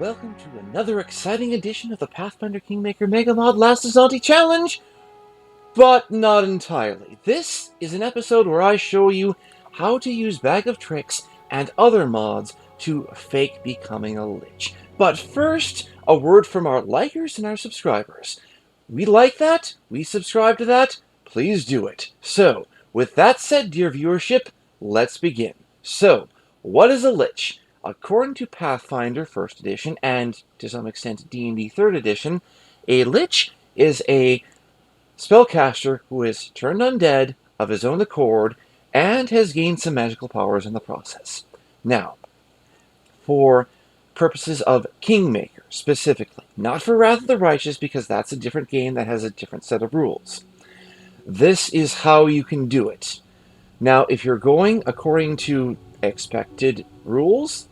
welcome to another exciting edition of the Pathfinder Kingmaker Mega Mod Last Azanti Challenge, but not entirely. This is an episode where I show you how to use Bag of Tricks and other mods to fake becoming a Lich. But first, a word from our likers and our subscribers. We like that, we subscribe to that, please do it. So, with that said, dear viewership, let's begin. So, what is a Lich? According to Pathfinder 1st Edition, and to some extent D&D 3rd Edition, a Lich is a spellcaster who is turned undead of his own accord and has gained some magical powers in the process. Now, for purposes of Kingmaker specifically, not for Wrath of the Righteous because that's a different game that has a different set of rules. This is how you can do it. Now, if you're going according to expected rules,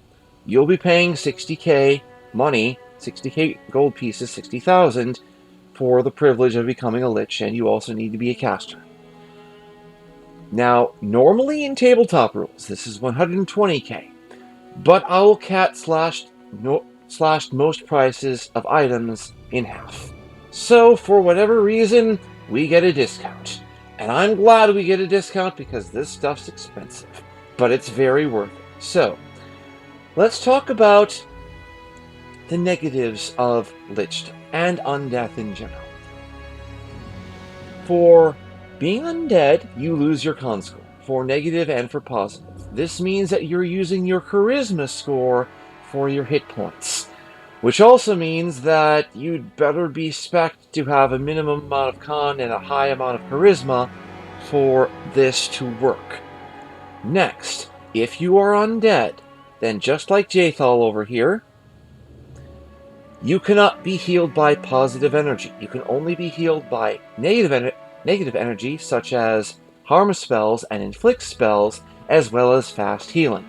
you'll be paying 60k money, 60k gold pieces, 60,000 for the privilege of becoming a Lich, and you also need to be a caster. Now, normally in tabletop rules, this is 120k, but Owlcat slashed most prices of items in half. So, for whatever reason, we get a discount. And I'm glad we get a discount because this stuff's expensive, but it's very worth it. So, let's talk about the negatives of Lichdom and undeath in general. For being undead, you lose your con score, for negative and for positive. This means that you're using your charisma score for your hit points, which also means that you'd better be spec'd to have a minimum amount of con and a high amount of charisma for this to work. Next, if you are undead, then just like Jathal over here, you cannot be healed by positive energy. You can only be healed by negative energy, such as harm spells and inflict spells, as well as fast healing.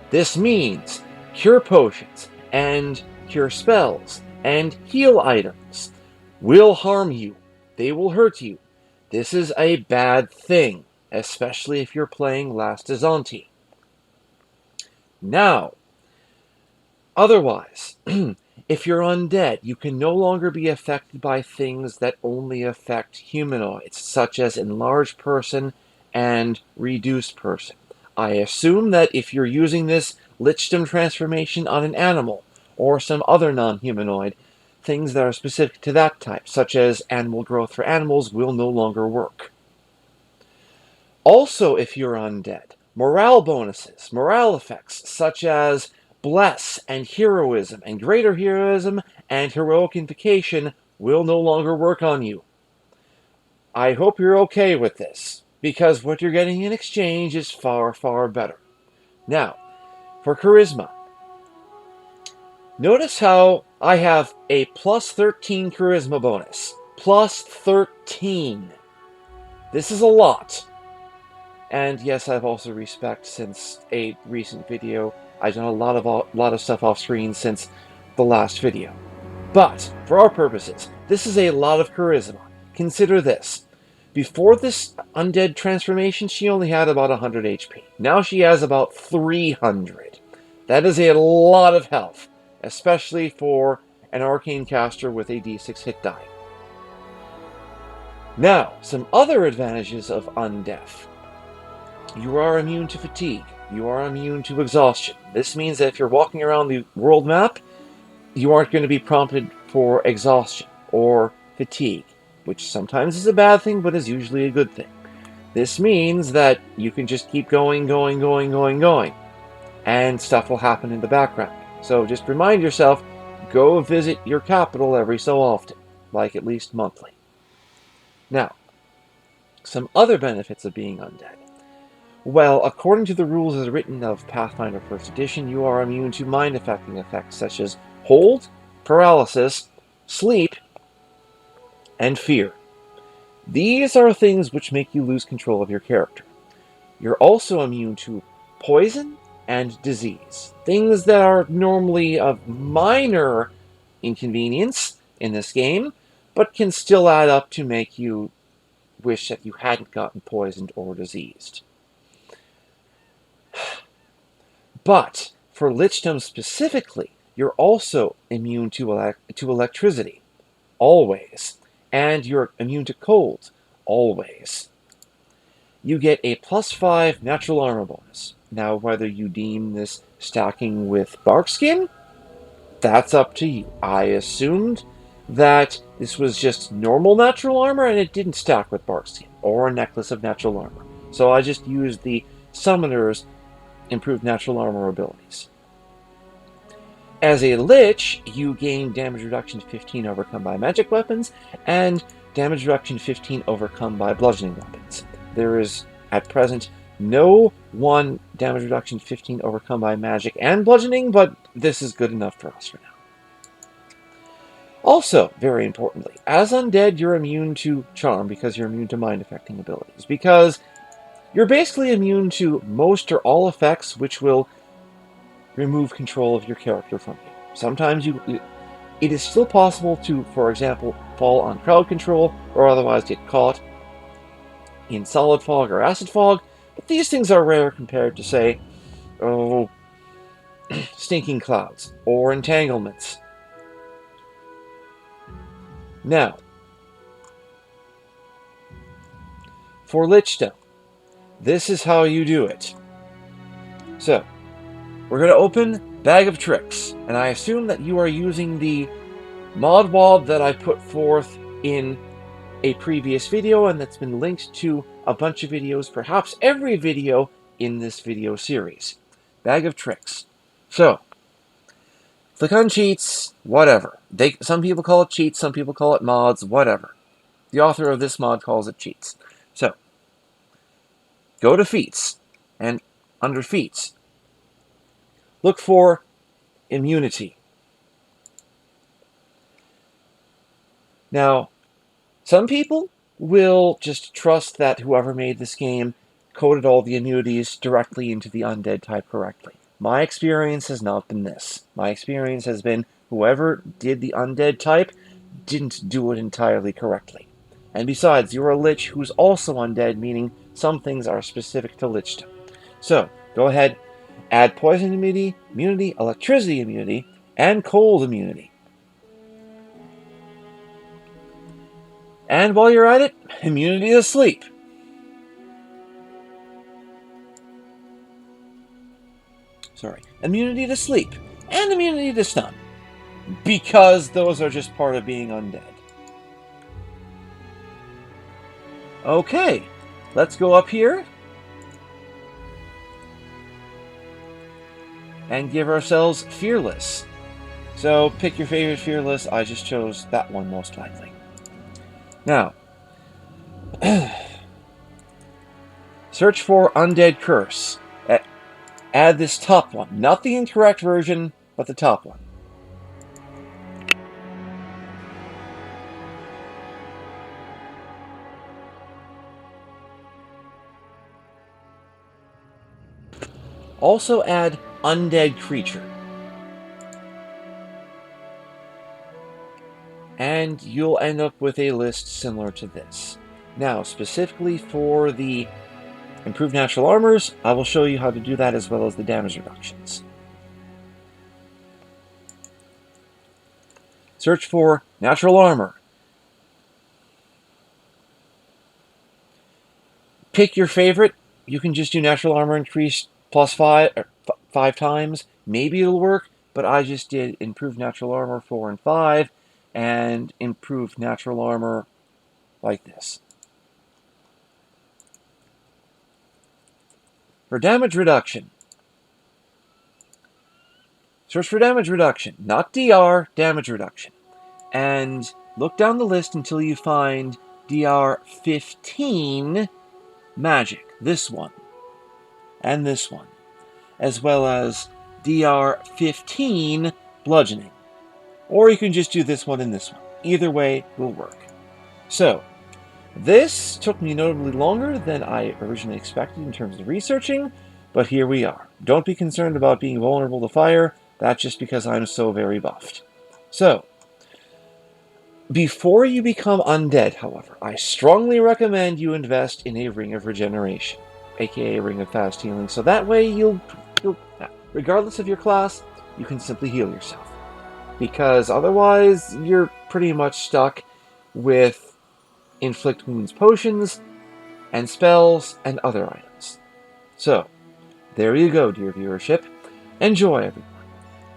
This means cure potions and cure spells and heal items will harm you. They will hurt you. This is a bad thing, especially if you're playing Last Azanti. Now, otherwise, if you're undead, you can no longer be affected by things that only affect humanoids, such as enlarged person and reduced person. I assume that if you're using this Lichdom transformation on an animal, or some other non-humanoid, things that are specific to that type, such as animal growth for animals, will no longer work. Also, if you're undead, morale bonuses, morale effects, such as Bless and Heroism and Greater Heroism and Heroic Invocation will no longer work on you. I hope you're okay with this, because what you're getting in exchange is far, far better. Now, for Charisma. Notice how I have a plus 13 Charisma bonus. Plus 13. This is a lot. And yes, I've also respect since a recent video. I've done a lot of stuff off screen since the last video. But, for our purposes, this is a lot of charisma. Consider this. Before this undead transformation, she only had about 100 HP. Now she has about 300. That is a lot of health, especially for an arcane caster with a d6 hit die. Now, some other advantages of undeath. You are immune to fatigue. You are immune to exhaustion. This means that if you're walking around the world map, you aren't going to be prompted for exhaustion or fatigue, which sometimes is a bad thing, but is usually a good thing. This means that you can just keep going, and stuff will happen in the background. So just remind yourself, go visit your capital every so often, like at least monthly. Now, some other benefits of being undead. Well, according to the rules as written of Pathfinder 1st Edition, you are immune to mind-affecting effects such as hold, paralysis, sleep, and fear. These are things which make you lose control of your character. You're also immune to poison and disease, things that are normally of minor inconvenience in this game, but can still add up to make you wish that you hadn't gotten poisoned or diseased. But for Lichdom specifically, you're also immune to electricity, always. And you're immune to cold, always. You get a +5 natural armor bonus. Now, whether you deem this stacking with bark skin, that's up to you. I assumed that this was just normal natural armor and it didn't stack with bark skin or a necklace of natural armor. So I just used the summoner's improved natural armor abilities. As a Lich, you gain damage reduction 15 overcome by magic weapons and damage reduction 15 overcome by bludgeoning weapons. There is, at present, no one damage reduction 15 overcome by magic and bludgeoning, but this is good enough for us for now. Also, very importantly, as undead, you're immune to charm because you're immune to mind-affecting abilities, because you're basically immune to most or all effects which will remove control of your character from you. Sometimes it is still possible to, for example, fall on crowd control or otherwise get caught in solid fog or acid fog, but these things are rare compared to, say, stinking clouds or entanglements. Now, for Lichdom, this is how you do it. So, we're going to open Bag of Tricks, and I assume that you are using the mod wad that I put forth in a previous video and that's been linked to a bunch of videos, perhaps every video in this video series. Bag of Tricks. So, click on cheats, whatever. Some people call it cheats, some people call it mods, whatever. The author of this mod calls it cheats. So, go to feats, and under feats, look for immunity. Now, some people will just trust that whoever made this game coded all the immunities directly into the undead type correctly. My experience has not been this. My experience has been whoever did the undead type didn't do it entirely correctly. And besides, you're a lich who's also undead, meaning some things are specific to lichdom. So, go ahead, add poison immunity, electricity immunity, and cold immunity. And while you're at it, immunity to sleep. Immunity to sleep. And immunity to stun. Because those are just part of being undead. Okay, let's go up here. And give ourselves Fearless. So, pick your favorite Fearless. I just chose that one most likely. Now, search for Undead Curse. Add this top one. Not the incorrect version, but the top one. Also add Undead Creature. And you'll end up with a list similar to this. Now, specifically for the improved natural armors, I will show you how to do that as well as the damage reductions. Search for natural armor. Pick your favorite. You can just do natural armor increased +5 times. Maybe it'll work, but I just did improved natural armor 4 and 5 and improved natural armor like this. For damage reduction, search for damage reduction, not DR, damage reduction. And look down the list until you find DR 15 magic, this one, and this one, as well as DR 15 bludgeoning. Or you can just do this one and this one. Either way will work. So, this took me notably longer than I originally expected in terms of researching, but here we are. Don't be concerned about being vulnerable to fire, that's just because I'm so very buffed. So, before you become undead, however, I strongly recommend you invest in a Ring of Regeneration, aka Ring of Fast Healing, so that way you'll regardless of your class, you can simply heal yourself. because otherwise you're pretty much stuck with inflict wounds potions and spells and other items. So, there you go, dear viewership. Enjoy, everyone.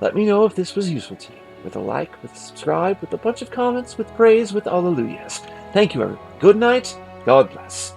Let me know if this was useful to you, with a like, with a subscribe, with a bunch of comments, with praise, with alleluias. Thank you, everyone. Good night. God bless.